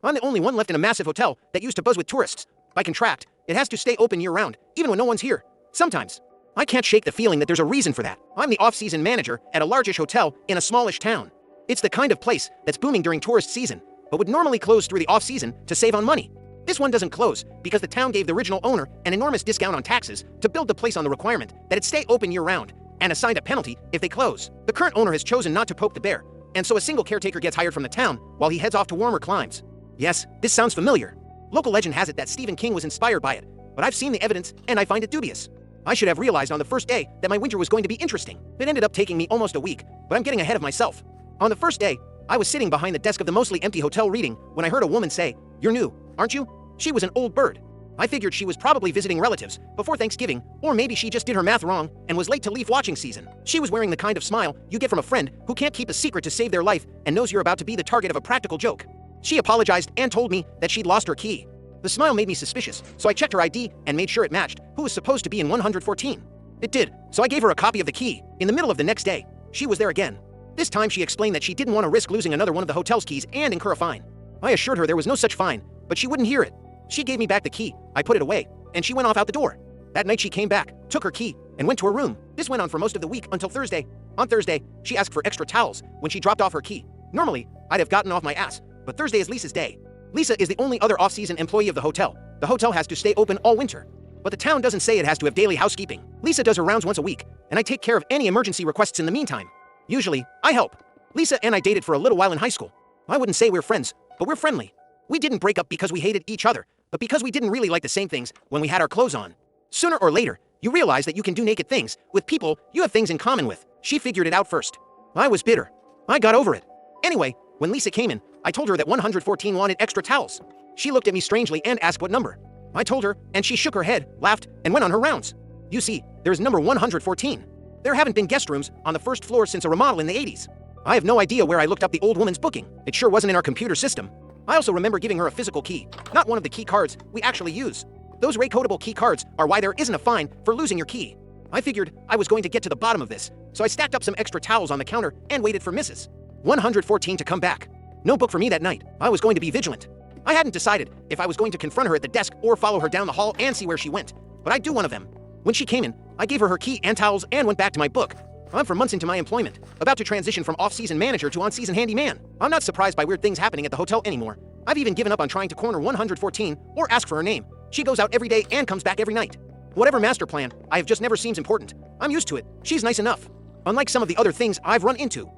I'm the only one left in a massive hotel that used to buzz with tourists. By contract, it has to stay open year-round, even when no one's here. Sometimes. I can't shake the feeling that there's a reason for that. I'm the off-season manager at a largish hotel in a smallish town. It's the kind of place that's booming during tourist season, but would normally close through the off-season to save on money. This one doesn't close because the town gave the original owner an enormous discount on taxes to build the place on the requirement that it stay open year-round, and assigned a penalty if they close. The current owner has chosen not to poke the bear, and so a single caretaker gets hired from the town while he heads off to warmer climes. Yes, this sounds familiar. Local legend has it that Stephen King was inspired by it, but I've seen the evidence and I find it dubious. I should have realized on the first day that my winter was going to be interesting. It ended up taking me almost a week, but I'm getting ahead of myself. On the first day, I was sitting behind the desk of the mostly empty hotel reading when I heard a woman say, "You're new, aren't you?" She was an old bird. I figured she was probably visiting relatives before Thanksgiving, or maybe she just did her math wrong and was late to leaf watching season. She was wearing the kind of smile you get from a friend who can't keep a secret to save their life and knows you're about to be the target of a practical joke. She apologized and told me that she'd lost her key. The smile made me suspicious, so I checked her ID and made sure it matched who was supposed to be in 114. It did, so I gave her a copy of the key. In the middle of the next day, she was there again. This time she explained that she didn't want to risk losing another one of the hotel's keys and incur a fine. I assured her there was no such fine, but she wouldn't hear it. She gave me back the key, I put it away, and she went off out the door. That night she came back, took her key, and went to her room. This went on for most of the week until Thursday. On Thursday, she asked for extra towels when she dropped off her key. Normally, I'd have gotten off my ass, but Thursday is Lisa's day. Lisa is the only other off-season employee of the hotel. The hotel has to stay open all winter. But the town doesn't say it has to have daily housekeeping. Lisa does her rounds once a week, and I take care of any emergency requests in the meantime. Usually, I help. Lisa and I dated for a little while in high school. I wouldn't say we're friends, but we're friendly. We didn't break up because we hated each other, but because we didn't really like the same things when we had our clothes on. Sooner or later, you realize that you can do naked things with people you have things in common with. She figured it out first. I was bitter. I got over it. Anyway, when Lisa came in, I told her that 114 wanted extra towels. She looked at me strangely and asked what number. I told her, and she shook her head, laughed, and went on her rounds. You see, there's number 114. There haven't been guest rooms on the first floor since a remodel in the 80s. I have no idea where I looked up the old woman's booking. It sure wasn't in our computer system. I also remember giving her a physical key, not one of the key cards we actually use. Those rate-codable key cards are why there isn't a fine for losing your key. I figured I was going to get to the bottom of this, so I stacked up some extra towels on the counter and waited for Mrs. 114 to come back. No book for me that night. I was going to be vigilant. I hadn't decided if I was going to confront her at the desk or follow her down the hall and see where she went, but I'd do one of them. When she came in, I gave her her key and towels and went back to my book. I'm 4 months into my employment, about to transition from off-season manager to on-season handyman. I'm not surprised by weird things happening at the hotel anymore. I've even given up on trying to corner 114 or ask for her name. She goes out every day and comes back every night. Whatever master plan, I have just never seems important. I'm used to it. She's nice enough. Unlike some of the other things I've run into.